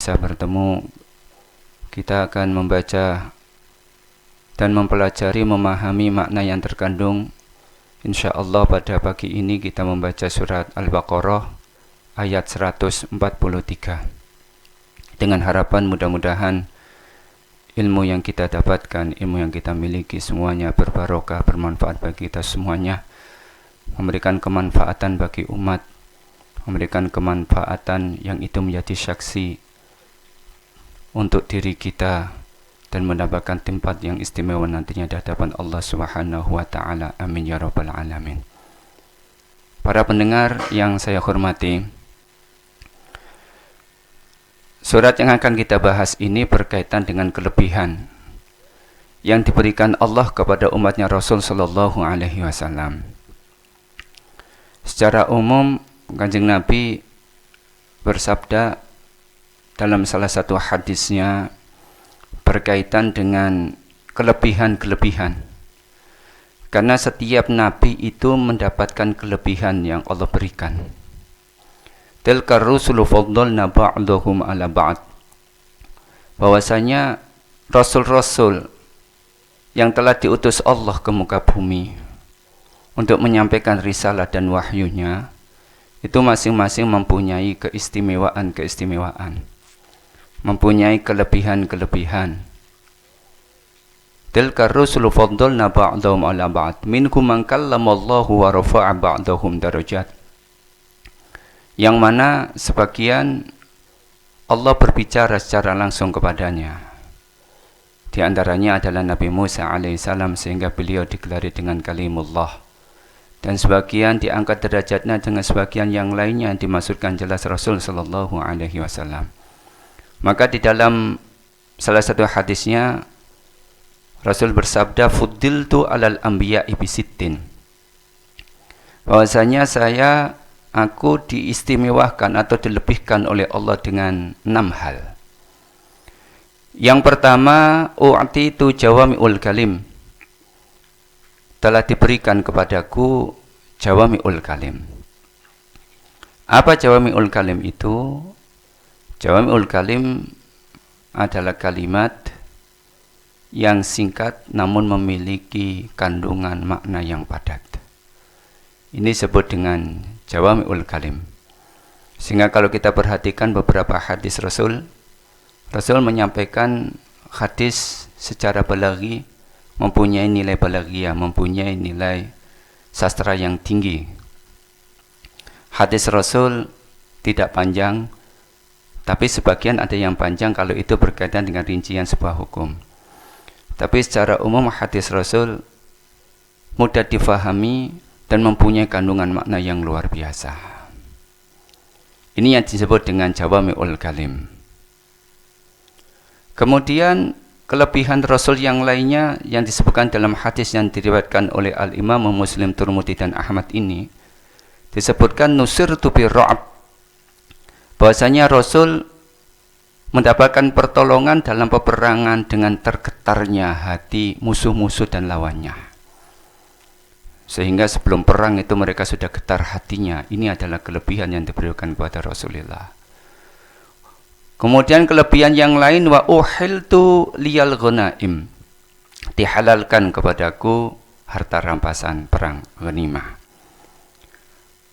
bisa bertemu, kita akan membaca dan mempelajari, memahami makna yang terkandung. InsyaAllah pada pagi ini kita membaca surat Al-Baqarah ayat 143. Dengan harapan mudah-mudahan ilmu yang kita dapatkan, ilmu yang kita miliki semuanya berbarokah, bermanfaat bagi kita semuanya, memberikan kemanfaatan bagi umat, memberikan kemanfaatan yang itu menjadi saksi untuk diri kita dan mendapatkan tempat yang istimewa nantinya di hadapan Allah Subhanahu wa taala. Amin ya rabbal alamin. Para pendengar yang saya hormati, surat yang akan kita bahas ini berkaitan dengan kelebihan yang diberikan Allah kepada umatnya Rasul sallallahu alaihi wasallam. Secara umum, Kanjeng Nabi bersabda dalam salah satu hadisnya berkaitan dengan kelebihan-kelebihan. Karena setiap nabi itu mendapatkan kelebihan yang Allah berikan. Tilka rusulu faddalna ba'dahum ala ba'd. Bahwasanya rasul-rasul yang telah diutus Allah ke muka bumi untuk menyampaikan risalah dan wahyunya, itu masing-masing mempunyai keistimewaan-keistimewaan, mempunyai kelebihan-kelebihan. Tilka rusulu faddalna ba'dahum ala ba'd. Minhum man kallamallahu wa rafa'a ba'dahum darajat. Yang mana sebagian Allah berbicara secara langsung kepadanya. Di antaranya adalah Nabi Musa alaihissalam, sehingga beliau digelari dengan kalimullah. Dan sebagian diangkat derajatnya dengan sebagian yang lainnya yang dimaksudkan jelas Rasul sallallahu alaihi wasallam. Maka di dalam salah satu hadisnya Rasul bersabda, fuddiltu alal anbiya'i bisittin. Bahwasanya aku diistimewakan atau dilebihkan oleh Allah dengan 6 hal. Yang pertama, u'titu jawami'ul kalim. Telah diberikan kepadaku jawami'ul kalim. Apa jawami'ul kalim itu? Jawami'ul kalim adalah kalimat yang singkat namun memiliki kandungan makna yang padat. Ini disebut dengan jawami'ul kalim. Sehingga kalau kita perhatikan beberapa hadis Rasul menyampaikan hadis secara balaghi, mempunyai nilai balaghiyah, mempunyai nilai sastra yang tinggi. Hadis Rasul tidak panjang, tapi sebagian ada yang panjang kalau itu berkaitan dengan rincian sebuah hukum. Tapi secara umum hadis Rasul mudah difahami dan mempunyai kandungan makna yang luar biasa. Ini yang disebut dengan jawami'ul kalim. Kemudian kelebihan Rasul yang lainnya yang disebutkan dalam hadis yang diriwayatkan oleh Al-Imam Muslim, Tirmidzi dan Ahmad ini disebutkan nusirtu birra'ab. Bahwasanya Rasul mendapatkan pertolongan dalam peperangan dengan tergetarnya hati musuh-musuh dan lawannya. Sehingga sebelum perang itu mereka sudah getar hatinya. Ini adalah kelebihan yang diberikan kepada Rasulullah. Kemudian kelebihan yang lain, wa uhiltu liyal ghanaim. Dihalalkan kepadaku harta rampasan perang ghanimah.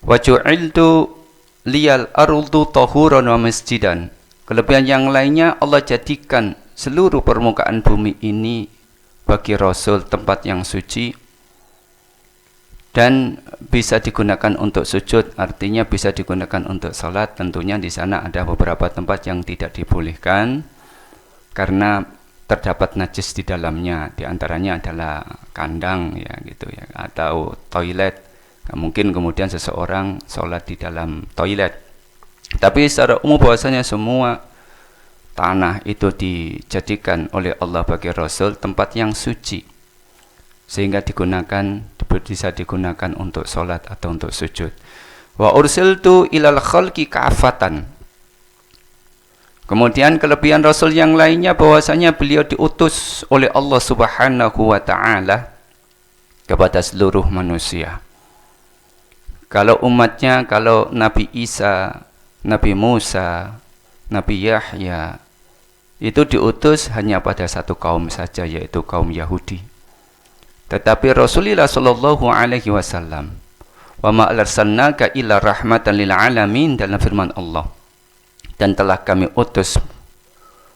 Wa ju'iltu liyal ardu tahuran wa masjidan. Kelebihan yang lainnya, Allah jadikan seluruh permukaan bumi ini bagi Rasul tempat yang suci dan bisa digunakan untuk sujud, artinya bisa digunakan untuk salat. Tentunya di sana ada beberapa tempat yang tidak dibolehkan karena terdapat najis di dalamnya. Di antaranya adalah kandang ya gitu ya, atau toilet. Mungkin kemudian seseorang salat di dalam toilet. Tapi secara umum bahwasanya semua tanah itu dijadikan oleh Allah bagi Rasul tempat yang suci, sehingga bisa digunakan untuk sholat atau untuk sujud. Wa ursiltu ilal khalqi ka'afatan. Kemudian kelebihan Rasul yang lainnya bahwasanya beliau diutus oleh Allah Subhanahu wa taala kepada seluruh manusia. Kalau umatnya, kalau Nabi Isa, Nabi Musa, Nabi Yahya itu diutus hanya pada satu kaum saja, yaitu kaum Yahudi. Tetapi Rasulullah Shallallahu Alaihi Wasallam, wa ma arsalnaka illa rahmatan lil alamin, dalam firman Allah, dan telah kami utus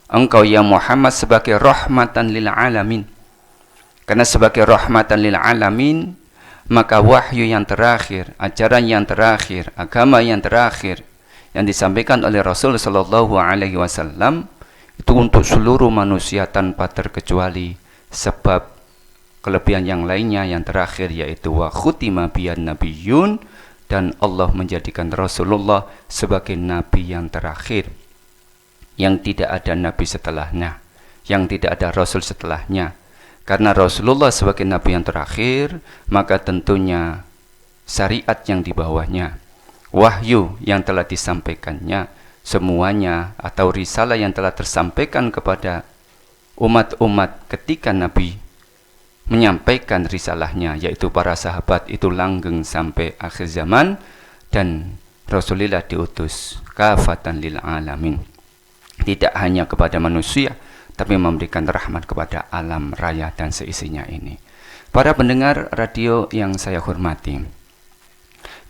engkau ya Muhammad sebagai rahmatan lil alamin. Karena sebagai rahmatan lil alamin, maka wahyu yang terakhir, ajaran yang terakhir, agama yang terakhir yang disampaikan oleh Rasul Shallallahu Alaihi Wasallam itu untuk seluruh manusia tanpa terkecuali, sebab kelebihan yang lainnya yang terakhir yaitu wa khutima biyan nabiyyun, dan Allah menjadikan Rasulullah sebagai nabi yang terakhir, yang tidak ada nabi setelahnya, yang tidak ada rasul setelahnya. Karena Rasulullah sebagai nabi yang terakhir, maka tentunya syariat yang di bawahnya, wahyu yang telah disampaikannya, semuanya atau risalah yang telah tersampaikan kepada umat-umat ketika Nabi menyampaikan risalahnya, yaitu para sahabat, itu langgeng sampai akhir zaman, dan Rasulullah diutus kafatan lil alamin, tidak hanya kepada manusia, tapi memberikan rahmat kepada alam raya dan seisinya ini. Para pendengar radio yang saya hormati,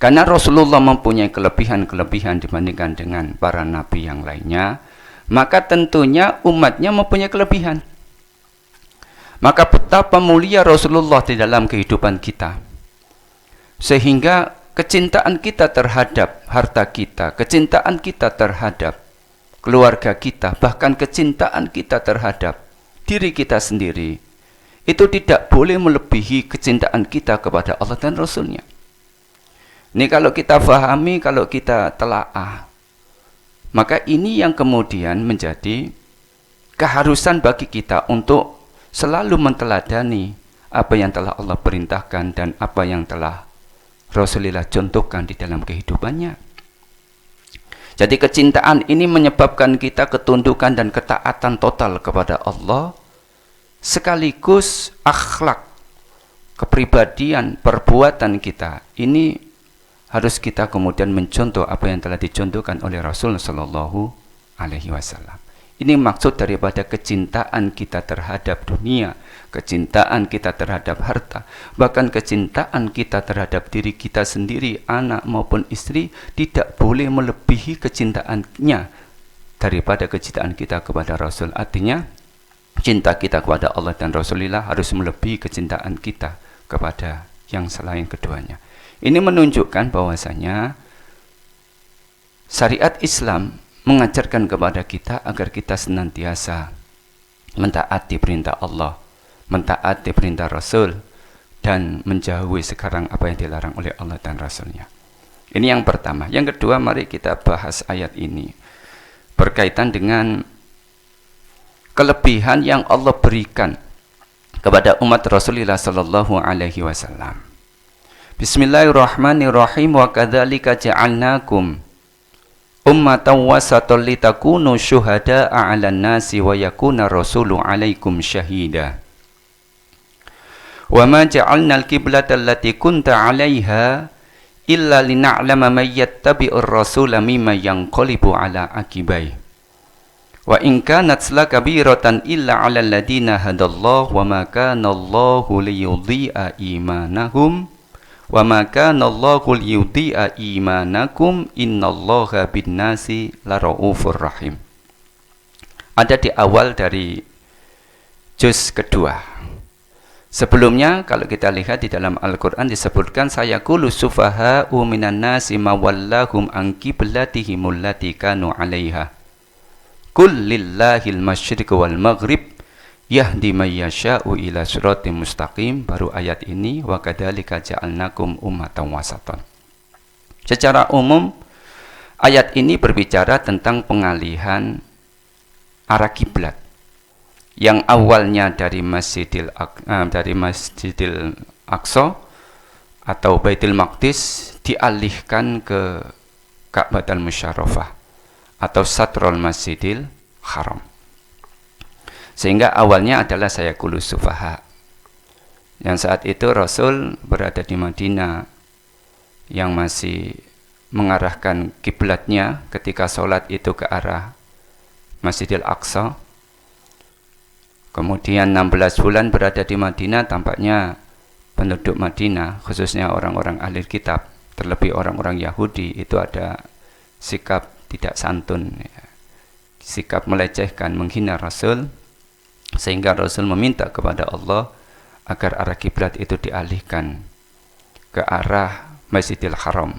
karena Rasulullah mempunyai kelebihan-kelebihan dibandingkan dengan para nabi yang lainnya, maka tentunya umatnya mempunyai kelebihan. Maka betapa mulia Rasulullah di dalam kehidupan kita, sehingga kecintaan kita terhadap harta kita, kecintaan kita terhadap keluarga kita, bahkan kecintaan kita terhadap diri kita sendiri, itu tidak boleh melebihi kecintaan kita kepada Allah dan Rasulnya. Ini kalau kita fahami, kalau kita telaah, maka ini yang kemudian menjadi keharusan bagi kita untuk selalu menteladani apa yang telah Allah perintahkan dan apa yang telah Rasulullah contohkan di dalam kehidupannya. Jadi kecintaan ini menyebabkan kita ketundukan dan ketaatan total kepada Allah, sekaligus akhlak, kepribadian, perbuatan kita ini harus kita kemudian mencontoh apa yang telah dicontohkan oleh Rasul Shallallahu Alaihi Wasallam. Ini maksud daripada kecintaan kita terhadap dunia, kecintaan kita terhadap harta, bahkan kecintaan kita terhadap diri kita sendiri, anak maupun istri, tidak boleh melebihi kecintaannya daripada kecintaan kita kepada Rasul. Artinya, cinta kita kepada Allah dan Rasulullah harus melebihi kecintaan kita kepada yang selain keduanya. Ini menunjukkan bahwasanya syariat Islam mengajarkan kepada kita agar kita senantiasa mentaati perintah Allah, mentaati perintah Rasul, dan menjauhi sekarang apa yang dilarang oleh Allah dan Rasulnya. Ini yang pertama. Yang kedua, mari kita bahas ayat ini berkaitan dengan kelebihan yang Allah berikan kepada umat Rasulullah Sallallahu Alaihi Wasallam. Bismillahirrahmanirrahim. Wa kadzalika ja'alnakum ummatan wasatan litakunu syuhada'a 'alan nasi wa yakuna rasulu 'alaikum syahida. Wa ma ja'alnal qiblata allati kunta 'alaiha illa lina'lama man yattabi'ur rasula mimman yanqalibu 'ala aqibai. Wa in kanat lakabiratan illa 'alal ladina hadallahu wa ma kana Allahu liyudhi'a imanahum wa ma kana Allahu liyudhi'a imanakum innallaha binnasi laraufur rahim. Ada di awal dari juz kedua. Sebelumnya kalau kita lihat di dalam Al-Qur'an disebutkan sayaqulu sufaha'u minan nasi ma wallahum an qiblatihim allati kanu 'alaiha. Qul lillahil masyriq wal maghrib yahdi may yasha'u ila siratim mustaqim. Baru ayat ini wa kadzalika ja'alnakum ummatan wasatan. Secara umum ayat ini berbicara tentang pengalihan arah kiblat yang awalnya dari Masjidil Aqsa atau Baitul Maqdis dialihkan ke Ka'batul Musyarrafah atau Satrul Masjidil Haram. Sehingga awalnya adalah sayaqulu sufaha. Yang saat itu Rasul berada di Madinah yang masih mengarahkan kiblatnya ketika sholat itu ke arah Masjidil Aqsa. Kemudian 16 bulan berada di Madinah, tampaknya penduduk Madinah, khususnya orang-orang ahli kitab, terlebih orang-orang Yahudi, itu ada sikap tidak santun, ya. Sikap melecehkan, menghina Rasul, sehingga Rasul meminta kepada Allah agar arah kiblat itu dialihkan ke arah Masjidil Haram.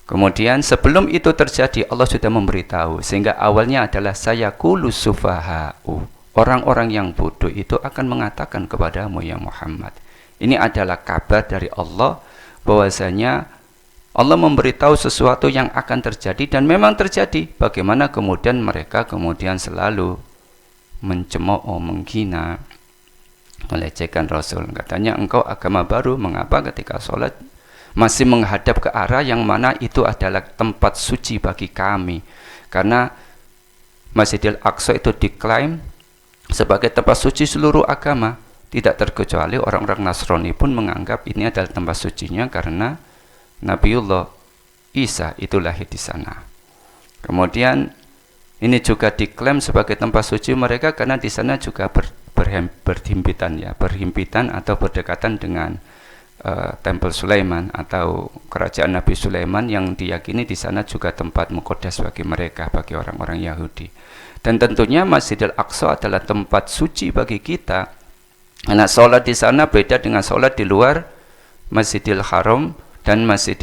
Kemudian sebelum itu terjadi, Allah sudah memberitahu, sehingga awalnya adalah sayaqulu sufaha'u, orang-orang yang bodoh itu akan mengatakan kepadamu ya Muhammad. Ini adalah kabar dari Allah bahwasanya Allah memberitahu sesuatu yang akan terjadi dan memang terjadi. Bagaimana kemudian mereka kemudian selalu mencemooh, menghina, melecehkan Rasul. Katanya, engkau agama baru, mengapa ketika sholat masih menghadap ke arah yang mana itu adalah tempat suci bagi kami? Karena Masjidil Aqsa itu diklaim sebagai tempat suci seluruh agama, tidak terkecuali orang-orang Nasrani pun menganggap ini adalah tempat sucinya karena Nabiullah Isa itu lahir di sana. Kemudian ini juga diklaim sebagai tempat suci mereka karena di sana juga berhimpitan, ya, berhimpitan atau berdekatan dengan Tempel Sulaiman atau kerajaan Nabi Sulaiman, yang diyakini di sana juga tempat muqaddas bagi mereka, bagi orang-orang Yahudi. Dan tentunya Masjidil Aqsa adalah tempat suci bagi kita. Karena sholat di sana beda dengan sholat di luar Masjidil Haram dan Masjid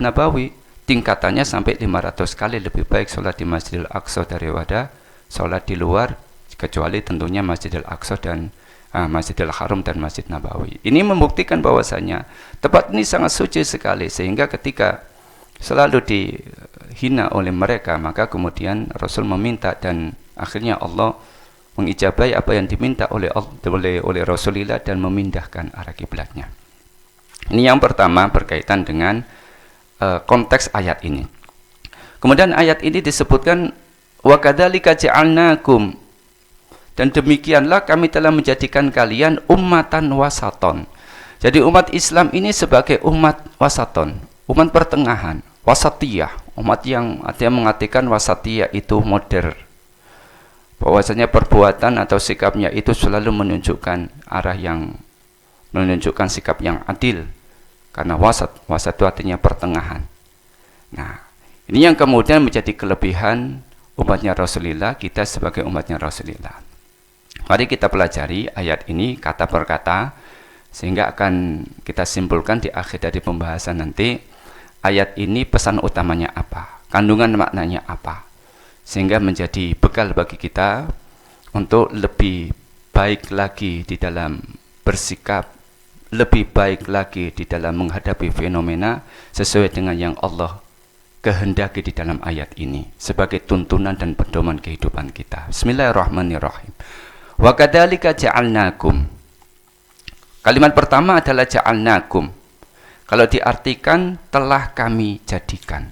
Nabawi. Tingkatannya sampai 500 kali lebih baik sholat di Masjidil Aqsa daripada sholat di luar, kecuali tentunya Masjidil Aqsa dan Masjidil Haram dan Masjid Nabawi. Ini membuktikan bahwasanya tempat ini sangat suci sekali, sehingga ketika selalu dihina oleh mereka, maka kemudian Rasul meminta dan akhirnya Allah mengijabai apa yang diminta oleh Rasulullah dan memindahkan arah kiblatnya. Ini yang pertama berkaitan dengan konteks ayat ini. Kemudian ayat ini disebutkan wa kadzalika ja'alnakum, dan demikianlah kami telah menjadikan kalian ummatan wasaton. Jadi umat Islam ini sebagai umat wasaton, umat pertengahan, wasatiyah, umat yang artinya mengartikan wasatiyah itu modern. Bahwasanya perbuatan atau sikapnya itu selalu menunjukkan arah yang menunjukkan sikap yang adil. Karena wasat itu artinya pertengahan. Nah, ini yang kemudian menjadi kelebihan umatnya Rasulullah, kita sebagai umatnya Rasulullah. Mari kita pelajari ayat ini kata per kata, sehingga akan kita simpulkan di akhir dari pembahasan nanti, ayat ini pesan utamanya apa, kandungan maknanya apa, sehingga menjadi bekal bagi kita untuk lebih baik lagi di dalam bersikap, lebih baik lagi di dalam menghadapi fenomena sesuai dengan yang Allah kehendaki di dalam ayat ini sebagai tuntunan dan pedoman kehidupan kita. Bismillahirrahmanirrahim. Wa kadzalika ja'alnakum. Kalimat pertama adalah ja'alnakum. Kalau diartikan telah kami jadikan.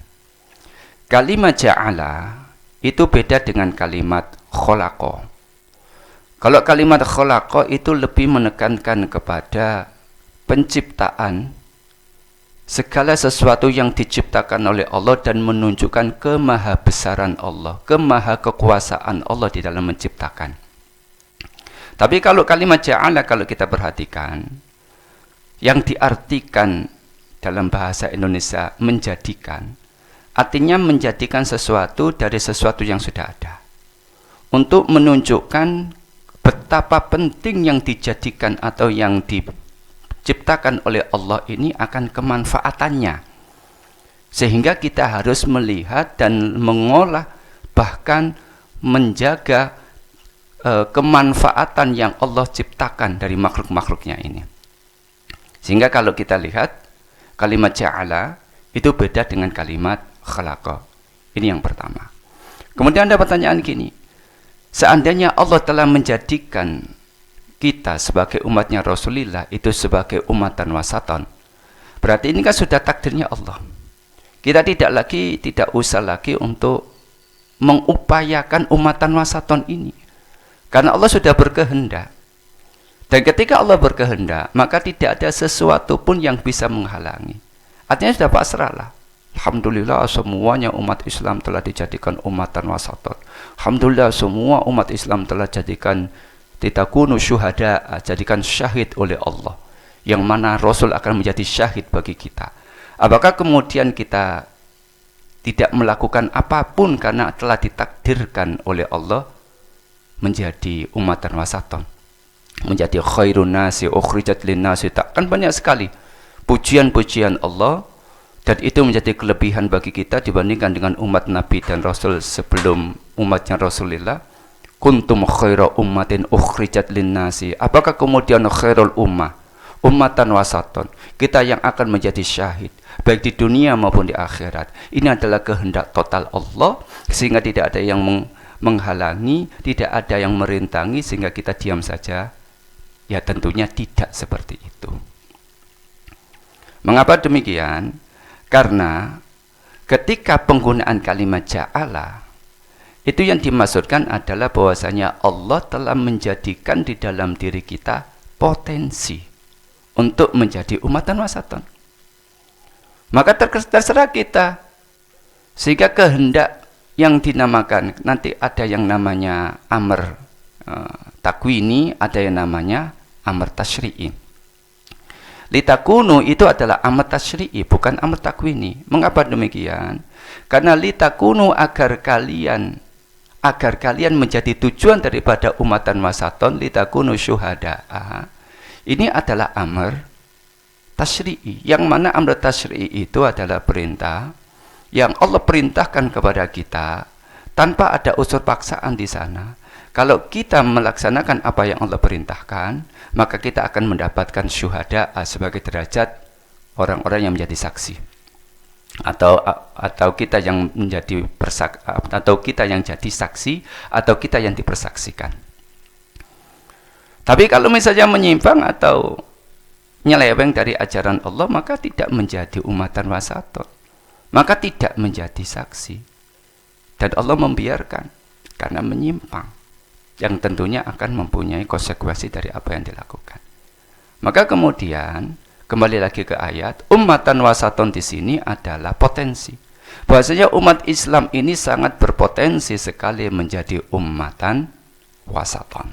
Kalimat ja'ala itu beda dengan kalimat kholaqa. Kalau kalimat kholaqa itu lebih menekankan kepada penciptaan segala sesuatu yang diciptakan oleh Allah dan menunjukkan kemahabesaran Allah, kemahakekuasaan Allah di dalam menciptakan. Tapi kalau kalimat ja'ala, kalau kita perhatikan, yang diartikan dalam bahasa Indonesia menjadikan, artinya menjadikan sesuatu dari sesuatu yang sudah ada, untuk menunjukkan betapa penting yang dijadikan atau yang diciptakan oleh Allah ini akan kemanfaatannya, sehingga kita harus melihat dan mengolah, bahkan menjaga kemanfaatan yang Allah ciptakan dari makhluk-makhluknya ini. Sehingga kalau kita lihat kalimat ja'ala itu beda dengan kalimat khalaqa. Ini yang pertama. Kemudian ada pertanyaan gini, seandainya Allah telah menjadikan kita sebagai umatnya Rasulullah itu sebagai umatan wasatan, berarti ini kan sudah takdirnya Allah. Kita tidak usah lagi untuk mengupayakan umatan wasatan ini, karena Allah sudah berkehendak. Dan ketika Allah berkehendak, maka tidak ada sesuatu pun yang bisa menghalangi. Artinya sudah pasrahlah. Alhamdulillah semuanya umat Islam telah dijadikan umatan wasaton. Alhamdulillah semua umat Islam telah jadikan litakunu syuhada, jadikan syahid oleh Allah, yang mana Rasul akan menjadi syahid bagi kita. Apakah kemudian kita tidak melakukan apapun karena telah ditakdirkan oleh Allah menjadi umatan wasaton, menjadi khairun nasi ukhrijat linnasi? Kan banyak sekali pujian-pujian Allah, dan itu menjadi kelebihan bagi kita dibandingkan dengan umat Nabi dan Rasul sebelum umatnya Rasulullah. Kuntum khaira ummatin ukhrijat linnasi. Apakah kemudian khairul ummah, ummatan wasaton, kita yang akan menjadi syahid baik di dunia maupun di akhirat? Ini adalah kehendak total Allah, sehingga tidak ada yang menghalangi, tidak ada yang merintangi sehingga kita diam saja. Ya tentunya tidak seperti itu. Mengapa demikian? Karena ketika penggunaan kalimat ja'ala, itu yang dimaksudkan adalah bahwasanya Allah telah menjadikan di dalam diri kita potensi untuk menjadi umatan wasaton. Maka terserah kita, sehingga kehendak yang dinamakan, nanti ada yang namanya amr takwini, ada yang namanya amr tasyri'i. Litakunu itu adalah amr tasyri'i, bukan amr takwini. Mengapa demikian? Karena litakunu agar kalian menjadi tujuan daripada umatan wasaton, litakunu syuhada'a. Ini adalah amr tasyri'i, yang mana amr tasyri'i itu adalah perintah yang Allah perintahkan kepada kita tanpa ada unsur paksaan di sana. Kalau kita melaksanakan apa yang Allah perintahkan, maka kita akan mendapatkan syuhada sebagai derajat orang-orang yang menjadi saksi, atau kita yang menjadi atau kita yang jadi saksi, atau kita yang dipersaksikan. Tapi kalau misalnya menyimpang atau nyeleweng dari ajaran Allah, maka tidak menjadi umatan wasaton, maka tidak menjadi saksi, dan Allah membiarkan karena menyimpang, yang tentunya akan mempunyai konsekuensi dari apa yang dilakukan. Maka kemudian kembali lagi ke ayat, ummatan wasaton di sini adalah potensi. Bahwasanya umat Islam ini sangat berpotensi sekali menjadi ummatan wasaton.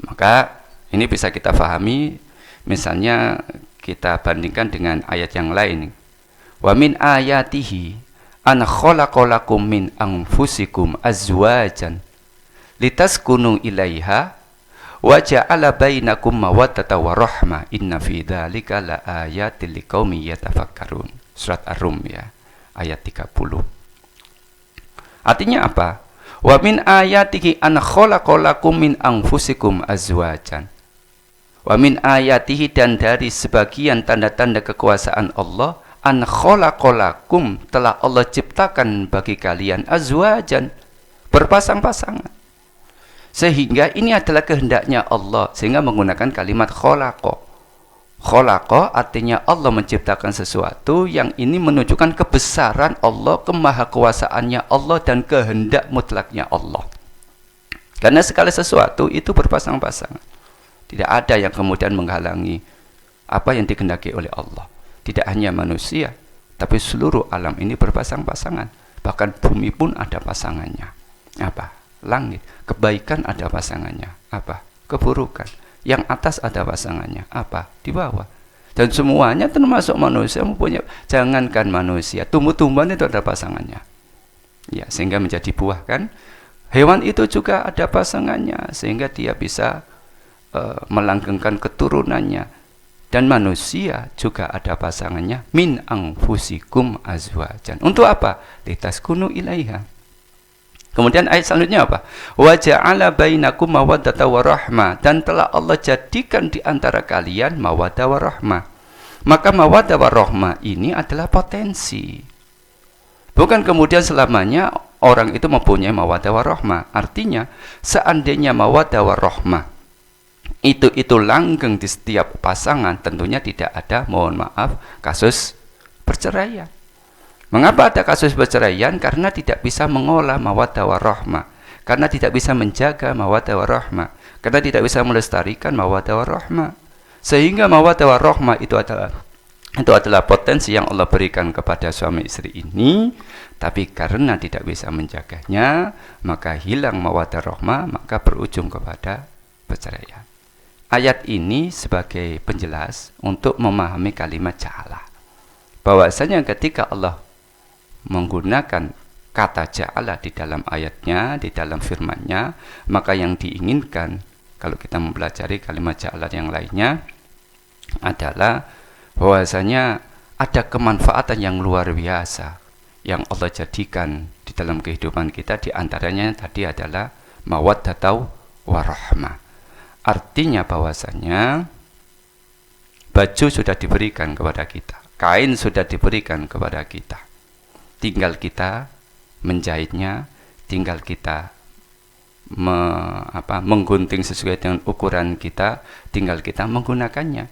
Maka ini bisa kita pahami, misalnya kita bandingkan dengan ayat yang lain. Wa min ayatihi an khalaqalakum min anfusikum azwajan litaskunu ilaiha wa ja'ala bainakum mawaddatan wa rahmah inna fi dzalika laayatil liqaumin yatafakkarun. Surat Ar-Rum ya, ayat 30. Artinya apa? Wa min ayatihi an khalaqalakum min anfusikum azwajan. Wa min ayatihi, dan dari sebagian tanda-tanda kekuasaan Allah, an khalaqalakum, telah Allah ciptakan bagi kalian azwajan, berpasang-pasangan. Sehingga ini adalah kehendaknya Allah, sehingga menggunakan kalimat khalaqa. Khalaqa artinya Allah menciptakan sesuatu yang ini menunjukkan kebesaran Allah, kemahakuasaannya Allah, dan kehendak mutlaknya Allah. Karena segala sesuatu itu berpasang-pasangan. Tidak ada yang kemudian menghalangi apa yang dikehendaki oleh Allah. Tidak hanya manusia, tapi seluruh alam ini berpasang-pasangan. Bahkan bumi pun ada pasangannya. Apa? Langit. Kebaikan ada pasangannya. Apa? Keburukan. Yang atas ada pasangannya. Apa? Di bawah. Dan semuanya termasuk manusia mempunyai, jangankan manusia, tumbuh-tumbuhan itu ada pasangannya. Ya, sehingga menjadi buah kan. Hewan itu juga ada pasangannya, sehingga dia bisa melanggengkan keturunannya. Dan manusia juga ada pasangannya, min anfusikum azwajan. Untuk apa? Litaskunu ilaiha. Kemudian ayat selanjutnya apa? Wa ja'ala bainakum mawaddatan wa rahmah, dan telah Allah jadikan di antara kalian mawaddah wa rahmah. Maka mawaddah wa rahmah ini adalah potensi. Bukan kemudian selamanya orang itu mempunyai mawaddah wa rahmah. Artinya, seandainya mawaddah wa rahmah itu langgeng di setiap pasangan, tentunya tidak ada, mohon maaf, kasus perceraian. Mengapa ada kasus perceraian? Karena tidak bisa mengolah mawaddah warahmah, karena tidak bisa menjaga mawaddah warahmah, karena tidak bisa melestarikan mawaddah warahmah. Sehingga mawaddah warahmah itu adalah Itu adalah potensi yang Allah berikan kepada suami istri ini, tapi karena tidak bisa menjaganya, maka hilang mawaddah rahmah, maka berujung kepada perceraian. Ayat ini sebagai penjelas untuk memahami kalimat ja'ala. Bahwasanya ketika Allah menggunakan kata ja'ala di dalam ayatnya, di dalam firman-Nya, maka yang diinginkan kalau kita mempelajari kalimat ja'ala yang lainnya adalah bahwasanya ada kemanfaatan yang luar biasa yang Allah jadikan di dalam kehidupan kita, di antaranya tadi adalah mawaddah warahmah. Artinya bahwasanya baju sudah diberikan kepada kita, kain sudah diberikan kepada kita, tinggal kita menjahitnya, tinggal kita menggunting sesuai dengan ukuran kita, tinggal kita menggunakannya.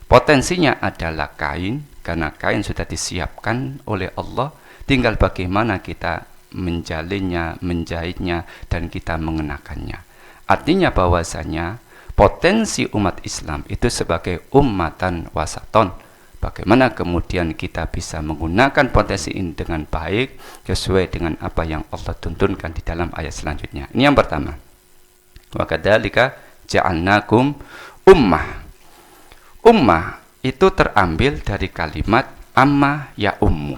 Potensinya adalah kain, karena kain sudah disiapkan oleh Allah, tinggal bagaimana kita menjalinnya, menjahitnya, dan kita mengenakannya. Artinya bahwasanya potensi umat Islam itu sebagai ummatan wasaton, bagaimana kemudian kita bisa menggunakan potensi ini dengan baik sesuai dengan apa yang Allah tuntunkan di dalam ayat selanjutnya. Ini yang pertama. Wa kadzalika ja'alnakum ummah. Ummah itu terambil dari kalimat amma ya ummu,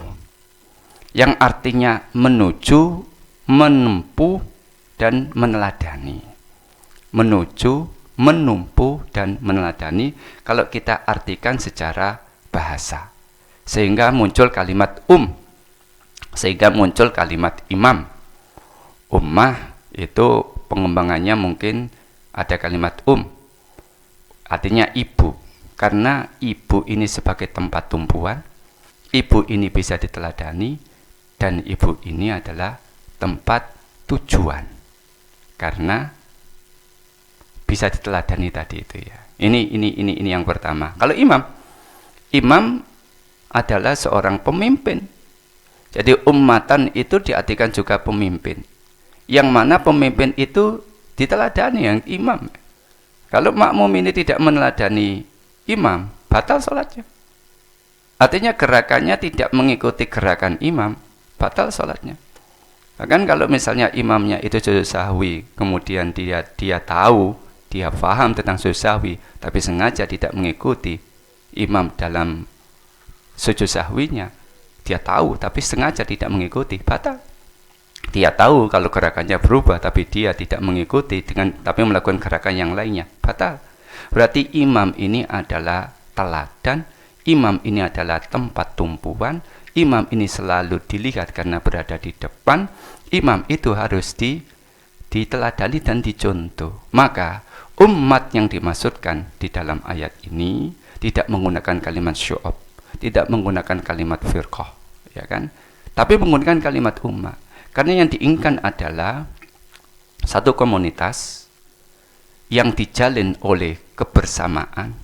yang artinya menuju, menempuh, dan meneladani. Menuju, menumpu, dan meneladani kalau kita artikan secara bahasa. Sehingga muncul kalimat sehingga muncul kalimat imam. Ummah itu pengembangannya mungkin ada kalimat artinya ibu. Karena ibu ini sebagai tempat tumpuan, ibu ini bisa diteladani, dan ibu ini adalah tempat tujuan. Karena bisa diteladani tadi itu ya. Ini yang pertama. Kalau imam adalah seorang pemimpin. Jadi ummatan itu diartikan juga pemimpin. Yang mana pemimpin itu diteladani yang imam. Kalau makmum ini tidak meneladani imam, batal sholatnya. Artinya gerakannya tidak mengikuti gerakan imam, batal sholatnya. Bahkan kalau misalnya imamnya itu sujud sahwi, kemudian dia tahu, dia paham tentang sujud sahwi, tapi sengaja tidak mengikuti imam dalam sujud sahwinya, dia tahu tapi sengaja tidak mengikuti, batal. Dia tahu kalau gerakannya berubah, tapi dia tidak mengikuti tapi melakukan gerakan yang lainnya, batal. Berarti imam ini adalah teladan, imam ini adalah tempat tumpuan, imam ini selalu dilihat karena berada di depan, imam itu harus diteladani dan dicontoh. Maka umat yang dimaksudkan di dalam ayat ini tidak menggunakan kalimat syu'ab, tidak menggunakan kalimat firqah, ya kan? Tapi menggunakan kalimat ummah. Karena yang diinginkan adalah satu komunitas yang dijalin oleh kebersamaan.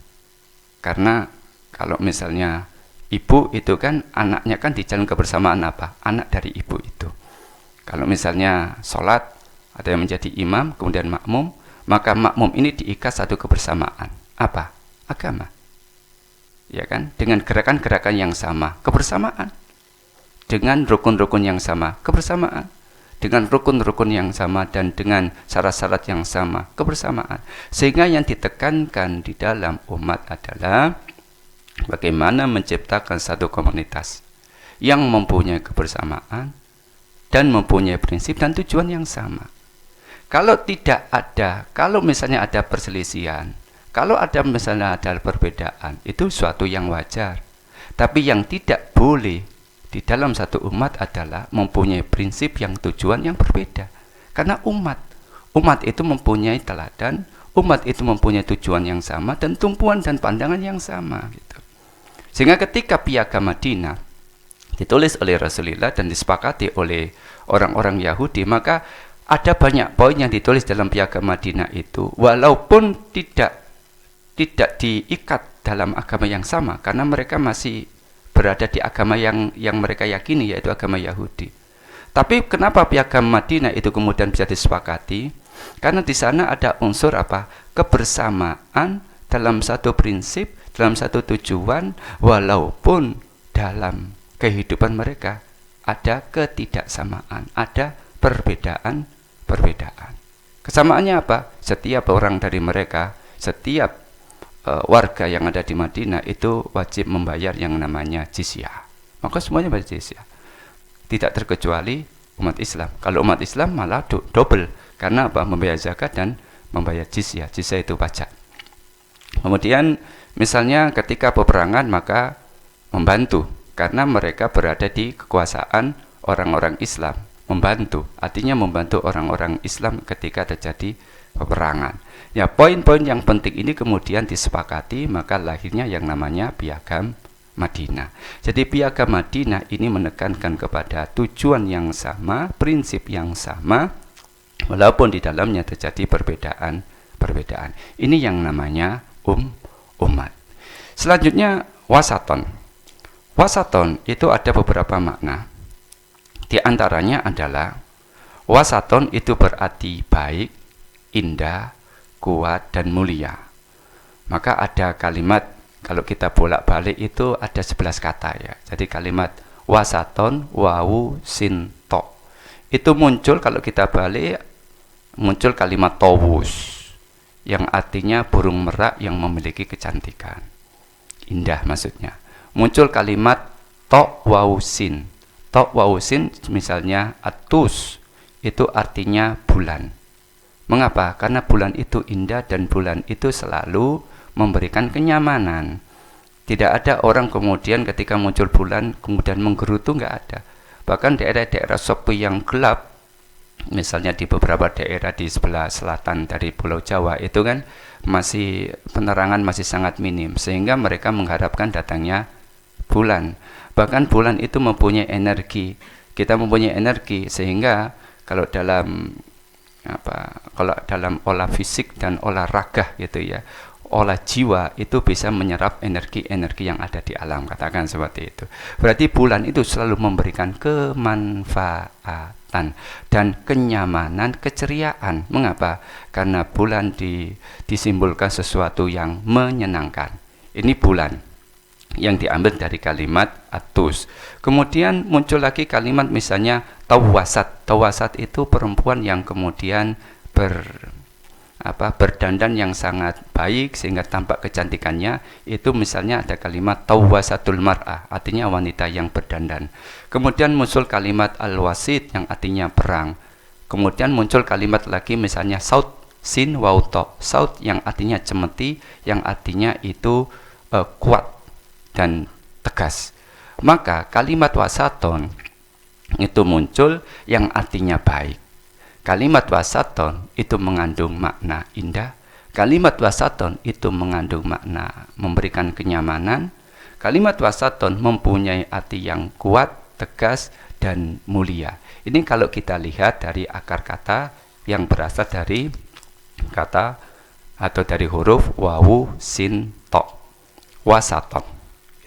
Karena kalau misalnya ibu itu kan anaknya kan dijalin kebersamaan apa? Anak dari ibu itu. Kalau misalnya sholat ada yang menjadi imam kemudian makmum, maka makmum ini diikat satu kebersamaan. Apa? Agama. Ya kan? Dengan gerakan-gerakan yang sama, kebersamaan. Dengan rukun-rukun yang sama, kebersamaan. Dengan rukun-rukun yang sama dan dengan syarat-syarat yang sama, kebersamaan. Sehingga yang ditekankan di dalam umat adalah bagaimana menciptakan satu komunitas yang mempunyai kebersamaan dan mempunyai prinsip dan tujuan yang sama. Kalau tidak ada, kalau misalnya ada perselisihan, kalau ada misalnya ada perbedaan, itu suatu yang wajar. Tapi yang tidak boleh di dalam satu umat adalah mempunyai prinsip yang tujuan yang berbeda. Karena umat itu mempunyai teladan, umat itu mempunyai tujuan yang sama dan tumpuan dan pandangan yang sama gitu. Sehingga ketika Piagam Madinah ditulis oleh Rasulullah dan disepakati oleh orang-orang Yahudi, maka ada banyak poin yang ditulis dalam Piagam Madinah itu walaupun tidak diikat dalam agama yang sama, karena mereka masih berada di agama yang mereka yakini, yaitu agama Yahudi. Tapi kenapa Piagam Madinah itu kemudian bisa disepakati? Karena di sana ada unsur apa? Kebersamaan dalam satu prinsip dalam satu tujuan, walaupun dalam kehidupan mereka ada ketidaksamaan, ada perbedaan. Kesamaannya apa? Setiap orang dari mereka, setiap warga yang ada di Madinah itu wajib membayar yang namanya jizyah. Maka semuanya bayar jizyah. Tidak terkecuali umat Islam. Kalau umat Islam malah double, karena apa? Membayar zakat dan membayar jizyah. Jizyah itu pajak. Kemudian misalnya ketika peperangan maka membantu, karena mereka berada di kekuasaan orang-orang Islam. Membantu, artinya membantu orang-orang Islam ketika terjadi peperangan. Ya, poin-poin yang penting ini kemudian disepakati, maka lahirnya yang namanya Piagam Madinah. Jadi Piagam Madinah ini menekankan kepada tujuan yang sama, prinsip yang sama, walaupun di dalamnya terjadi perbedaan. Ini yang namanya umat. Selanjutnya wasaton. Wasaton itu ada beberapa makna. Di antaranya adalah wasaton itu berarti baik, indah, kuat, dan mulia. Maka ada kalimat, kalau kita bolak-balik itu ada 11 kata ya. Jadi kalimat wasaton, wawu, sin, to. Itu muncul kalau kita balik, muncul kalimat tawus, yang artinya burung merak yang memiliki kecantikan. Indah maksudnya. Muncul kalimat to, wawu, sin. To, wawu, sin misalnya atus, itu artinya bulan. Mengapa? Karena bulan itu indah dan bulan itu selalu memberikan kenyamanan. Tidak ada orang kemudian ketika muncul bulan kemudian menggerutu, nggak ada. Bahkan daerah-daerah sepi yang gelap, misalnya di beberapa daerah di sebelah selatan dari Pulau Jawa itu kan masih penerangan masih sangat minim, sehingga mereka mengharapkan datangnya bulan. Bahkan bulan itu mempunyai energi. Kita mempunyai energi sehingga kalau dalam olah fisik dan olahraga gitu ya, olah jiwa itu bisa menyerap energi-energi yang ada di alam, katakan seperti itu. Berarti bulan itu selalu memberikan kemanfaatan dan kenyamanan, keceriaan. Mengapa? Karena bulan disimbolkan sesuatu yang menyenangkan. Ini bulan yang diambil dari kalimat atus. Kemudian muncul lagi kalimat misalnya tawasat. Tawasat itu perempuan yang kemudian berdandan yang sangat baik sehingga tampak kecantikannya. Itu misalnya ada kalimat tawasatul mar'ah, artinya wanita yang berdandan. Kemudian muncul kalimat al-wasit yang artinya perang. Kemudian muncul kalimat lagi misalnya saut, sin, wauto. Saut yang artinya cemeti, yang artinya itu kuat dan tegas. Maka kalimat wasaton itu muncul yang artinya baik. Kalimat wasaton itu mengandung makna indah. Kalimat wasaton itu mengandung makna memberikan kenyamanan. Kalimat wasaton mempunyai arti yang kuat, tegas, dan mulia. Ini kalau kita lihat dari akar kata yang berasal dari kata atau dari huruf wawu, sin, to. Wasaton.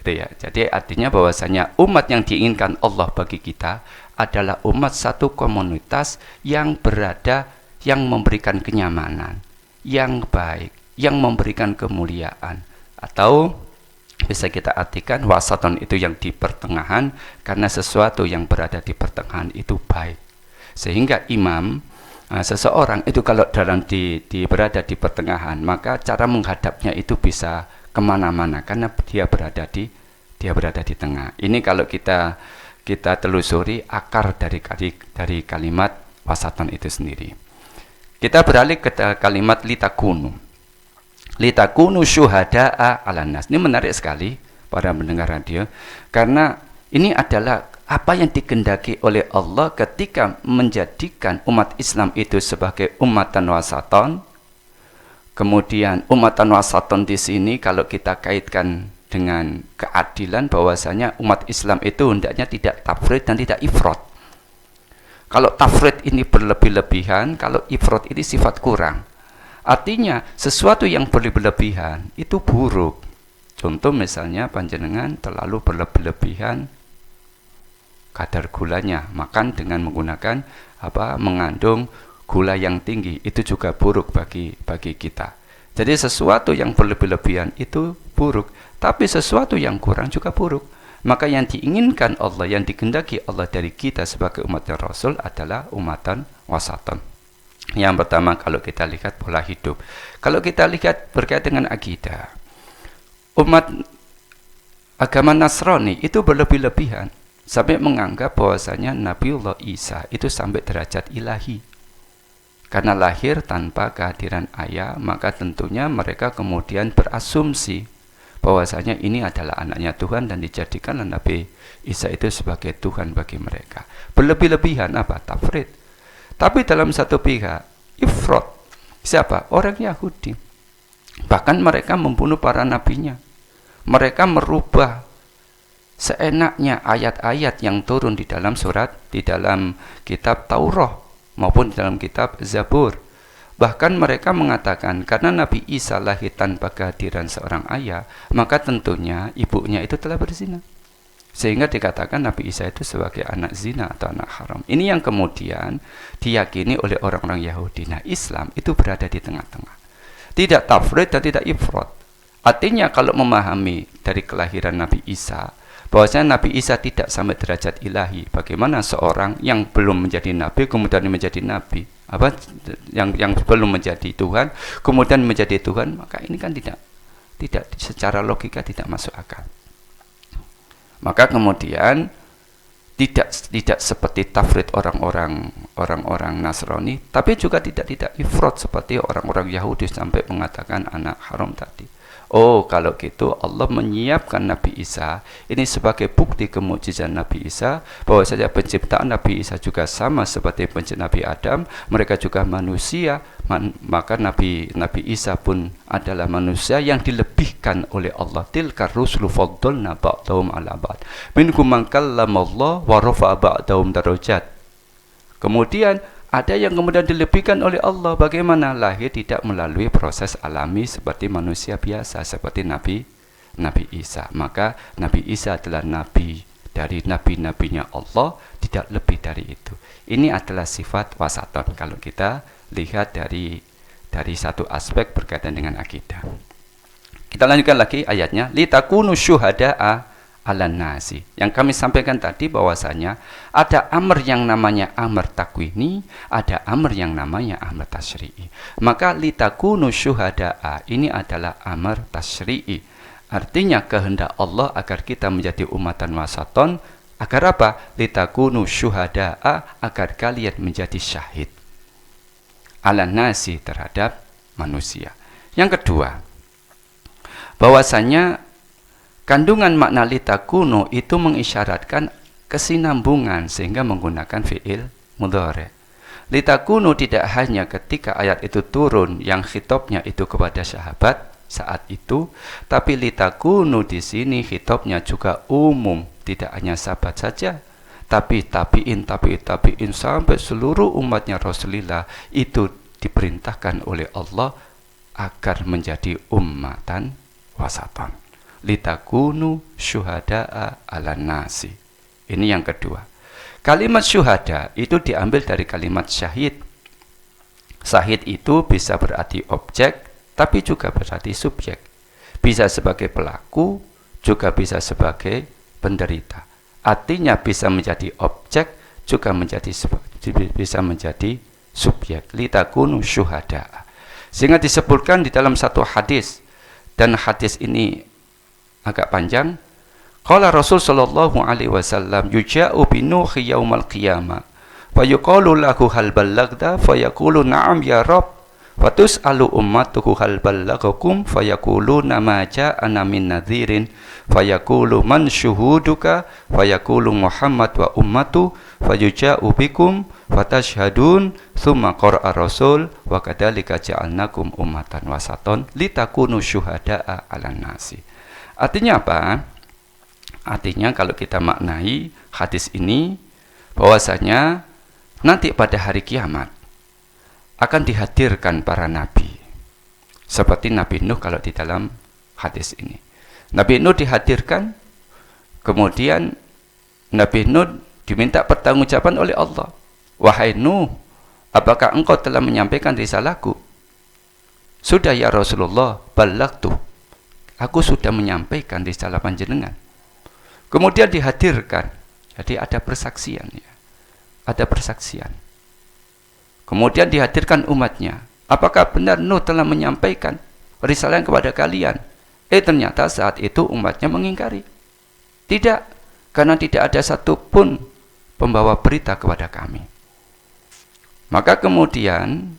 Ya. Jadi artinya bahwasanya umat yang diinginkan Allah bagi kita adalah umat satu komunitas yang berada, yang memberikan kenyamanan, yang baik, yang memberikan kemuliaan. Atau bisa kita artikan wasaton itu yang di pertengahan, karena sesuatu yang berada di pertengahan itu baik. Sehingga imam, seseorang itu kalau berada di pertengahan, maka cara menghadapnya itu bisa kemana-mana karena dia berada di tengah. Ini kalau kita telusuri akar dari kalimat wasaton itu sendiri. Kita beralih ke kalimat litakunu syuhada'a 'alan nas. Ini menarik sekali para pendengar radio, karena ini adalah apa yang dikehendaki oleh Allah ketika menjadikan umat Islam itu sebagai umatan wasaton. Kemudian umatan wasaton di sini kalau kita kaitkan dengan keadilan, bahwasanya umat Islam itu hendaknya tidak tafrid dan tidak ifrat. Kalau tafrid ini berlebih-lebihan, kalau ifrat ini sifat kurang. Artinya sesuatu yang berlebih-lebihan itu buruk. Contoh misalnya panjenengan terlalu berlebih-lebihan kadar gulanya, makan dengan menggunakan mengandung gula yang tinggi, itu juga buruk bagi kita. Jadi sesuatu yang berlebih-lebihan itu buruk, tapi sesuatu yang kurang juga buruk. Maka yang diinginkan Allah, yang dikehendaki Allah dari kita sebagai umat Rasul adalah umatan wasatan. Yang pertama, kalau kita lihat pola hidup, kalau kita lihat berkaitan dengan akidah, umat agama Nasrani itu berlebih-lebihan sampai menganggap bahwasanya Nabiullah Isa itu sampai derajat ilahi. Karena lahir tanpa kehadiran ayah, maka tentunya mereka kemudian berasumsi bahwasanya ini adalah anaknya Tuhan dan dijadikanlah Nabi Isa itu sebagai Tuhan bagi mereka. Berlebih-lebihan apa? Tafrid. Tapi dalam satu pihak, ifrat. Siapa? Orang Yahudi. Bahkan mereka membunuh para nabinya. Mereka merubah seenaknya ayat-ayat yang turun di dalam surat, di dalam kitab Taurat maupun di dalam kitab Zabur. Bahkan mereka mengatakan karena Nabi Isa lahir tanpa kehadiran seorang ayah, maka tentunya ibunya itu telah berzina. Sehingga dikatakan Nabi Isa itu sebagai anak zina atau anak haram. Ini yang kemudian diyakini oleh orang-orang Yahudi. Nah, Islam itu berada di tengah-tengah. Tidak tafrid dan tidak ifrat. Artinya kalau memahami dari kelahiran Nabi Isa, bahwasanya Nabi Isa tidak sampai derajat ilahi. Bagaimana seorang yang belum menjadi nabi kemudian menjadi nabi? Yang belum menjadi Tuhan kemudian menjadi Tuhan, maka ini kan tidak secara logika tidak masuk akal. Maka kemudian tidak seperti tafrid orang-orang Nasrani, tapi juga tidak ifrat seperti orang-orang Yahudi sampai mengatakan anak haram tadi. Oh, kalau gitu Allah menyiapkan Nabi Isa ini sebagai bukti kemukjizatan Nabi Isa, bahwa saja penciptaan Nabi Isa juga sama seperti penciptaan Nabi Adam, mereka juga manusia, maka Nabi Isa pun adalah manusia yang dilebihkan oleh Allah. Tilkar rusulu faddalna ba'dahum ala ba'd. Minhum man kallamallah wa rafa'a ba'dahum darajat. Kemudian ada yang kemudian dilebihkan oleh Allah. Bagaimana? Lahir tidak melalui proses alami seperti manusia biasa, seperti Nabi Isa. Maka Nabi Isa adalah nabi dari nabi-nabinya Allah, tidak lebih dari itu. Ini adalah sifat wasaton kalau kita lihat dari satu aspek berkaitan dengan akidah. Kita lanjutkan lagi ayatnya, litakunu syuhada'a alan nasi. Yang kami sampaikan tadi bahwasanya ada amr yang namanya amr takwini, ada amr yang namanya amr tasyri'i. Maka litakunu syuhada'a ini adalah amr tasyri'i. Artinya kehendak Allah agar kita menjadi umatan wasaton. Agar apa? Litakunu syuhada'a, agar kalian menjadi syahid alan nasi, terhadap manusia. Yang kedua, bahwasanya kandungan makna litakunu itu mengisyaratkan kesinambungan sehingga menggunakan fi'il mudhari'. Litakunu tidak hanya ketika ayat itu turun yang khitabnya itu kepada sahabat saat itu, tapi litakunu di sini khitabnya juga umum, tidak hanya sahabat saja, tapi tabi'in sampai seluruh umatnya Rasulullah itu diperintahkan oleh Allah agar menjadi ummatan wasatan. Litakunu syuhada'a ala nasi. Ini yang kedua. Kalimat syuhada itu diambil dari kalimat syahid. Syahid itu bisa berarti objek, tapi juga berarti subjek. Bisa sebagai pelaku, juga bisa sebagai penderita. Artinya bisa menjadi objek, juga bisa menjadi subjek. Litakunu syuhada'a. Sehingga disebutkan di dalam satu hadis, dan hadis ini agak panjang. Qala Rasul sallallahu alaihi wasallam, yuja'u bi Nuhi yaumal qiyamah fa yuqalu lahu hal ballagta fa yaqulu na'am ya Rabb fa tus'alu ummatuhu hal ballagakum fa yaquluna ma ja'ana min nadhirin fa yaqulu man syuhuduka fa yaqulu Muhammad wa ummatu fa yuja'u bikum fa tashhadun thumma qara'a Rasul wa kadzalika ja'alnakum ummatan wasaton litakunu syuhada'a 'alan nasi. Artinya apa? Artinya kalau kita maknai hadis ini, bahwasanya nanti pada hari kiamat akan dihadirkan para nabi. Seperti Nabi Nuh kalau di dalam hadis ini. Nabi Nuh dihadirkan, kemudian Nabi Nuh diminta pertanggungjawaban oleh Allah. Wahai Nuh, apakah engkau telah menyampaikan risalahku? Sudah ya Rasulullah, ballagtu. aku sudah menyampaikan risalah panjenengan. Kemudian dihadirkan, jadi ada persaksian ya. Ada persaksian. Kemudian dihadirkan umatnya. Apakah benar Nuh telah menyampaikan risalah kepada kalian? Ternyata saat itu umatnya mengingkari. Tidak, karena tidak ada satupun pembawa berita kepada kami. Maka kemudian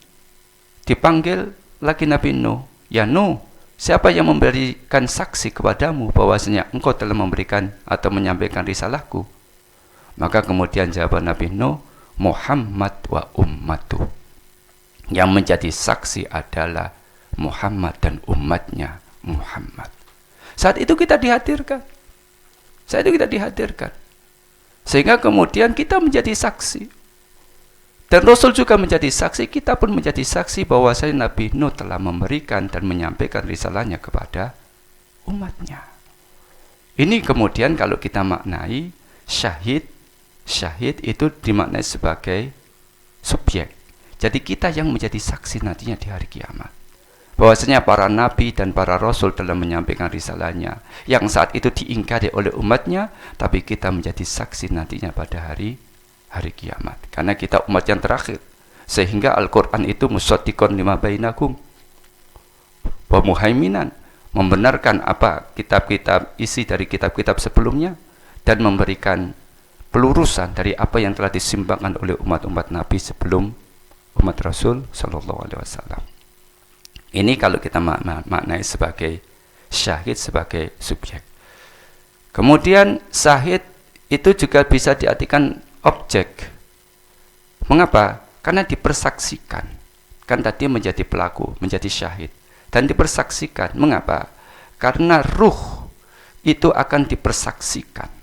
dipanggil lagi Nabi Nuh. Ya Nuh, siapa yang memberikan saksi kepadamu bahwasanya engkau telah memberikan atau menyampaikan risalahku? Maka kemudian jawab Nabi Nuh, Muhammad wa ummatuh. Yang menjadi saksi adalah Muhammad dan umatnya Muhammad. Saat itu kita dihadirkan. Sehingga kemudian kita menjadi saksi. Dan Rasul juga menjadi saksi, kita pun menjadi saksi bahwasanya Nabi Nuh telah memberikan dan menyampaikan risalahnya kepada umatnya. Ini kemudian kalau kita maknai syahid itu dimaknai sebagai subjek. Jadi kita yang menjadi saksi nantinya di hari kiamat. Bahwasanya para nabi dan para rasul telah menyampaikan risalahnya yang saat itu diingkari oleh umatnya, tapi kita menjadi saksi nantinya pada hari kiamat. Karena kita umat yang terakhir. Sehingga Al-Quran itu musaddiqon lima bainakum wa muhaiminan, membenarkan apa kitab-kitab isi dari kitab-kitab sebelumnya dan memberikan pelurusan dari apa yang telah disimpangkan oleh umat-umat Nabi sebelum umat Rasul Sallallahu Alaihi Wasallam. Ini kalau kita maknai sebagai syahid, sebagai subjek. Kemudian syahid itu juga bisa diartikan objek. Mengapa? Karena dipersaksikan. Kan tadi menjadi pelaku, menjadi syahid. Dan dipersaksikan. Mengapa? Karena ruh itu akan dipersaksikan.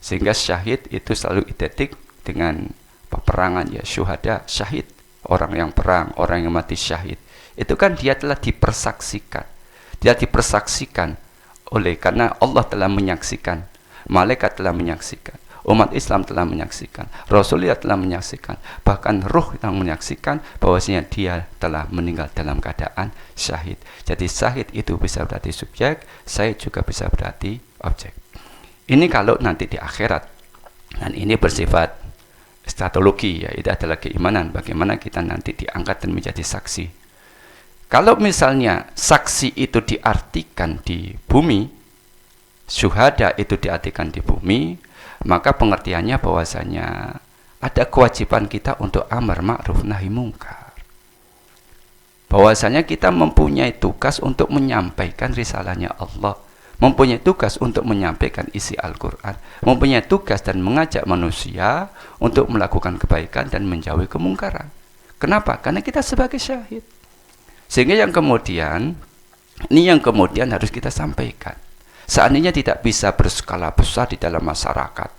Sehingga syahid itu selalu identik dengan peperangan ya, syuhada, syahid. Orang yang perang, orang yang mati syahid. Itu kan dia telah dipersaksikan. Dia dipersaksikan karena Allah telah menyaksikan, malaikat telah menyaksikan, umat Islam telah menyaksikan, Rasulullah telah menyaksikan, bahkan ruh yang menyaksikan bahwasanya dia telah meninggal dalam keadaan syahid. Jadi syahid itu bisa berarti subjek, syahid juga bisa berarti objek. Ini kalau nanti di akhirat. Dan ini bersifat eskatologi ya, itu adalah keimanan bagaimana kita nanti diangkat dan menjadi saksi. Kalau misalnya saksi itu diartikan di bumi, syuhada itu diartikan di bumi, maka pengertiannya bahwasanya ada kewajiban kita untuk amar ma'ruf nahi mungkar. Bahwasanya kita mempunyai tugas untuk menyampaikan risalahnya Allah, mempunyai tugas untuk menyampaikan isi Al-Quran, mempunyai tugas dan mengajak manusia untuk melakukan kebaikan dan menjauhi kemungkaran. Kenapa? Karena kita sebagai syahid. Sehingga yang kemudian harus kita sampaikan. Seandainya tidak bisa berskala besar di dalam masyarakat,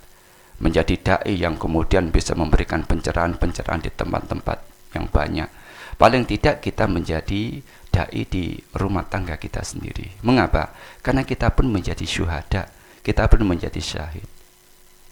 menjadi dai yang kemudian bisa memberikan pencerahan-pencerahan di tempat-tempat yang banyak, paling tidak kita menjadi dai di rumah tangga kita sendiri. Mengapa? Karena kita pun menjadi syuhada, kita pun menjadi syahid.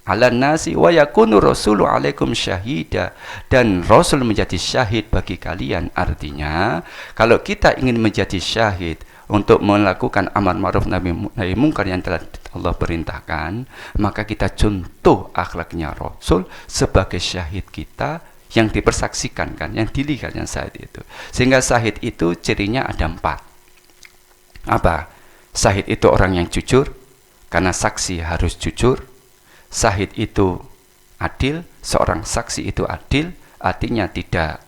Ala nasi wa yakunu rasulu alaikum syahida, dan Rasul menjadi syahid bagi kalian. Artinya kalau kita ingin menjadi syahid untuk melakukan amar ma'ruf nahi mungkar yang telah Allah perintahkan, maka kita contoh akhlaknya Rasul sebagai syahid kita yang dipersaksikan kan, yang dilihat yang syahid itu. Sehingga syahid itu cirinya ada 4. Apa? Syahid itu orang yang jujur, karena saksi harus jujur. Syahid itu adil, seorang saksi itu adil, artinya tidak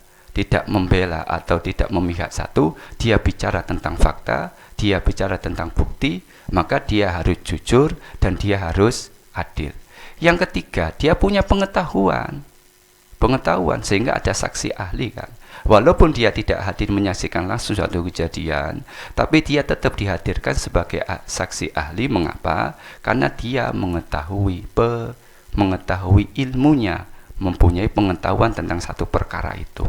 membela atau tidak memihak satu, dia bicara tentang fakta, dia bicara tentang bukti, maka dia harus jujur dan dia harus adil. Yang ketiga, dia punya pengetahuan sehingga ada saksi ahli kan. Walaupun dia tidak hadir menyaksikan langsung suatu kejadian, tapi dia tetap dihadirkan sebagai saksi ahli. Mengapa? Karena dia mengetahui ilmunya, mempunyai pengetahuan tentang satu perkara itu.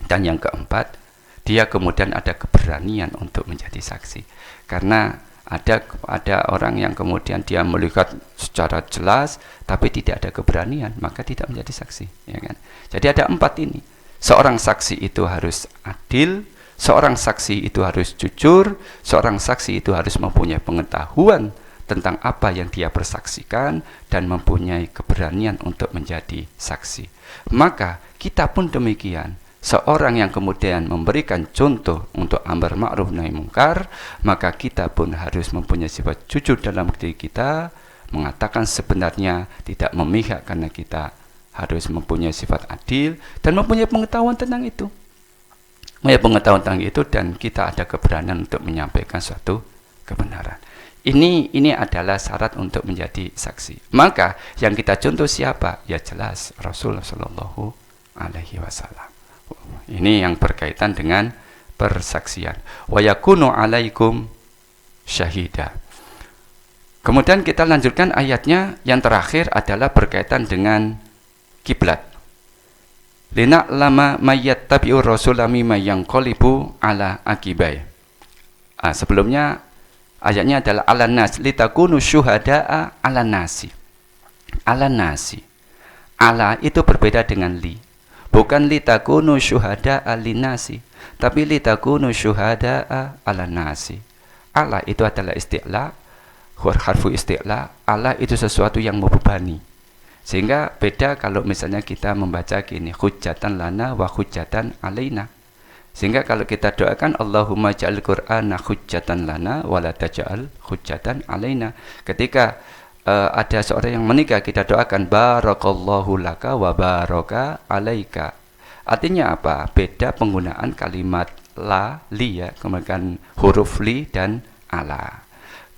Dan yang keempat, dia kemudian ada keberanian untuk menjadi saksi. Karena ada orang yang kemudian dia melihat secara jelas tapi tidak ada keberanian, maka tidak menjadi saksi, ya kan? Jadi ada 4 ini. Seorang saksi itu harus adil, Seorang saksi itu harus jujur, seorang saksi itu harus mempunyai pengetahuan tentang apa yang dia persaksikan dan mempunyai keberanian untuk menjadi saksi. Maka kita pun demikian. Seorang yang kemudian memberikan contoh untuk amar ma'ruf nahi mungkar, maka kita pun harus mempunyai sifat jujur dalam diri kita, mengatakan sebenarnya, tidak memihak, karena kita harus mempunyai sifat adil dan mempunyai pengetahuan tentang itu. Mempunyai pengetahuan tentang itu dan kita ada keberanian untuk menyampaikan suatu kebenaran. Ini adalah syarat untuk menjadi saksi. Maka yang kita contoh siapa? Ya jelas Rasulullah Shallallahu Alaihi Wasallam. Ini yang berkaitan dengan persaksian. Wa yakunu alaikum syahida. Kemudian kita lanjutkan ayatnya, yang terakhir adalah berkaitan dengan kiblat. Lina lama mayyattabi'ur rasulami mayanqalibu ala aqibai. Sebelumnya ayatnya adalah ala nas litakunu syuhada'a ala nasi. Ala nasi. Ala itu berbeda dengan li. Bukan litakunu syuhada'a linasi, tapi litakunu syuhada'a ala nasi. Ala itu adalah isti'la, harfu isti'la. Ala itu sesuatu yang membebani. Sehingga beda kalau misalnya kita membaca gini, hujjatan lana wa hujjatan alaina. Sehingga kalau kita doakan Allahumma ja'al Qur'ana hujjatan lana wa la taj'al hujjatan alaina. Ketika ada seorang yang menikah, kita doakan barakallahu laka wa baraka alaika. Artinya apa? Beda penggunaan kalimat la, li ya, kemudian huruf li dan ala.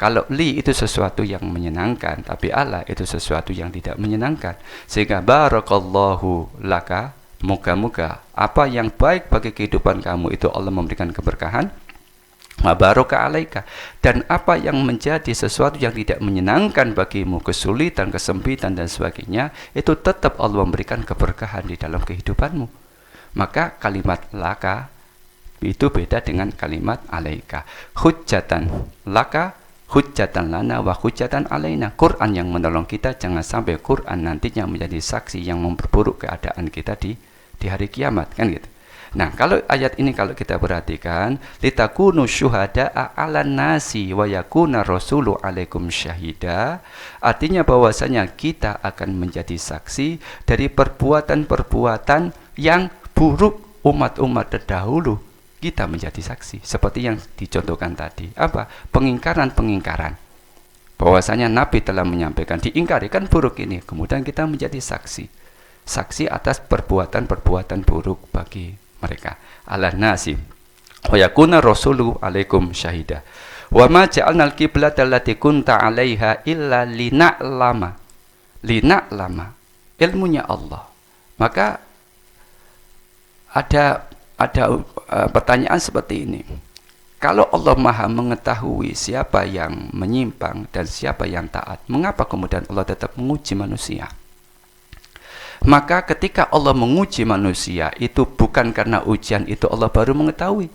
Kalau li itu sesuatu yang menyenangkan, tapi ala itu sesuatu yang tidak menyenangkan. Sehingga barakallahu laka, moga-moga apa yang baik bagi kehidupan kamu itu Allah memberikan keberkahan. Wa baraka alaika, dan apa yang menjadi sesuatu yang tidak menyenangkan bagimu, kesulitan, kesempitan dan sebagainya, itu tetap Allah memberikan keberkahan di dalam kehidupanmu. Maka kalimat laka itu beda dengan kalimat alaika. Hujjatan laka, hujjatan lana wa hujjatan alaina. Quran yang menolong kita, jangan sampai Quran nantinya menjadi saksi yang memperburuk keadaan kita di hari kiamat, kan gitu. Nah, kalau ayat ini kalau kita perhatikan, litakunu syuhada'a 'alan nasi wa yakuna rasulu 'alaikum syahida, artinya bahwasanya kita akan menjadi saksi dari perbuatan-perbuatan yang buruk umat-umat terdahulu. Kita menjadi saksi seperti yang dicontohkan tadi. Apa? Pengingkaran-pengingkaran. Bahwasanya Nabi telah menyampaikan, diingkari kan buruk ini, kemudian kita menjadi saksi. Saksi atas perbuatan-perbuatan buruk bagi mereka. Ala nasi wa yakuna rasulu alaikum syahida. Wa ma ja'alna al-qiblata allati kunta 'alaiha illa lina'lama. Lina'lama, ilmunya Allah. Maka ada pertanyaan seperti ini. Kalau Allah Maha mengetahui siapa yang menyimpang dan siapa yang taat, mengapa kemudian Allah tetap menguji manusia? Maka ketika Allah menguji manusia, itu bukan karena ujian itu Allah baru mengetahui.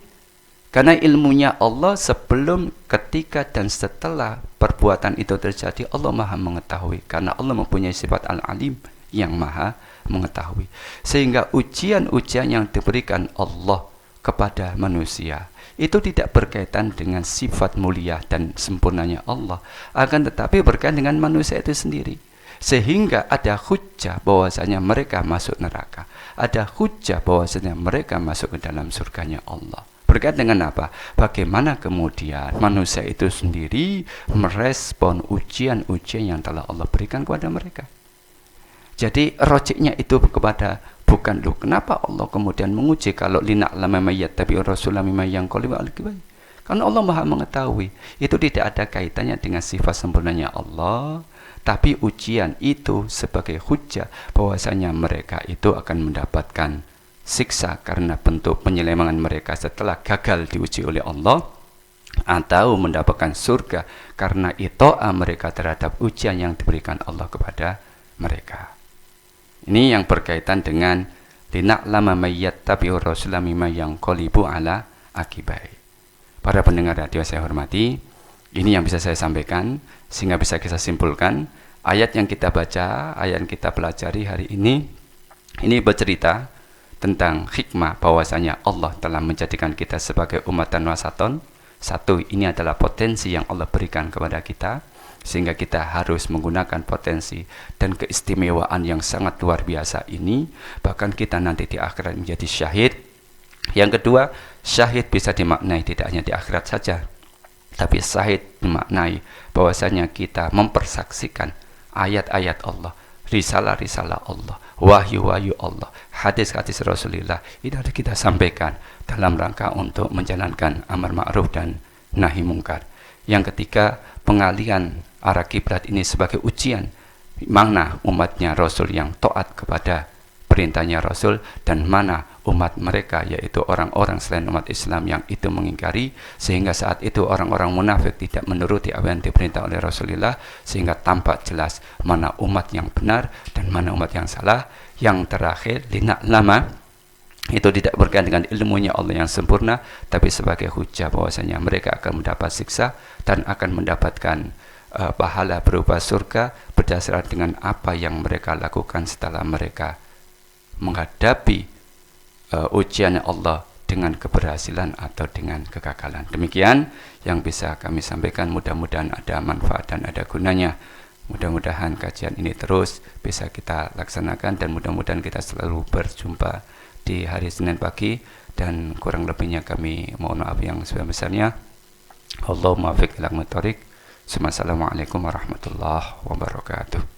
Karena ilmunya Allah sebelum, ketika, dan setelah perbuatan itu terjadi, Allah Maha mengetahui. Karena Allah mempunyai sifat al-alim yang Maha mengetahui. Sehingga ujian-ujian yang diberikan Allah kepada manusia itu tidak berkaitan dengan sifat mulia dan sempurnanya Allah, akan tetapi berkaitan dengan manusia itu sendiri. Sehingga ada hujjah bahwasanya mereka masuk neraka, ada hujjah bahwasanya mereka masuk ke dalam surganya Allah. Berkaitan dengan apa? Bagaimana kemudian manusia itu sendiri merespon ujian-ujian yang telah Allah berikan kepada mereka. Jadi rojiknya itu kepada bukan loh, kenapa Allah kemudian menguji kalau lina'lama mayyattabi'ur rasula mimma yanqalibu ala aqibai? Karena Allah Maha mengetahui. Itu tidak ada kaitannya dengan sifat sempurnanya Allah, tapi ujian itu sebagai hujjah bahwasanya mereka itu akan mendapatkan siksa karena bentuk penyelemangan mereka setelah gagal diuji oleh Allah, atau mendapatkan surga karena ito'ah mereka terhadap ujian yang diberikan Allah kepada mereka. Ini yang berkaitan dengan lina'lama mayyattabi'ur rasula mimma yanqalibu ala aqibai. Para pendengar radio saya hormati, ini yang bisa saya sampaikan sehingga bisa kita simpulkan ayat yang kita baca, ayat yang kita pelajari hari ini bercerita tentang hikmah bahwasanya Allah telah menjadikan kita sebagai umatan wasaton. Satu, ini adalah potensi yang Allah berikan kepada kita, sehingga kita harus menggunakan potensi dan keistimewaan yang sangat luar biasa ini. Bahkan kita nanti di akhirat menjadi syahid. Yang kedua, syahid bisa dimaknai tidak hanya di akhirat saja, tapi syahid dimaknai bahwasanya kita mempersaksikan ayat-ayat Allah, risalah-risalah Allah, wahyu-wahyu Allah, hadis-hadis Rasulullah. Ini harus kita sampaikan dalam rangka untuk menjalankan amar ma'ruf dan nahi mungkar. Yang ketiga, pengalian arah kiblat ini sebagai ujian mana umatnya Rasul yang taat kepada perintahnya Rasul, dan mana umat mereka, yaitu orang-orang selain umat Islam yang itu mengingkari, sehingga saat itu orang-orang munafik tidak menuruti apa yang diperintah oleh Rasulullah, sehingga tampak jelas mana umat yang benar dan mana umat yang salah. Yang terakhir, lina'lama, itu tidak berkaitan dengan ilmunya Allah yang sempurna, tapi sebagai hujah bahwasanya mereka akan mendapat siksa dan akan mendapatkan pahala berupa surga berdasarkan dengan apa yang mereka lakukan setelah mereka menghadapi ujian Allah dengan keberhasilan atau dengan kegagalan. Demikian yang bisa kami sampaikan, mudah-mudahan ada manfaat dan ada gunanya. Mudah-mudahan kajian ini terus bisa kita laksanakan, dan mudah-mudahan kita selalu berjumpa di hari Senin pagi, dan kurang lebihnya kami mohon maaf yang sebesar-besarnya. Allahumma fiq ila muthariq. Assalamualaikum warahmatullahi wabarakatuh.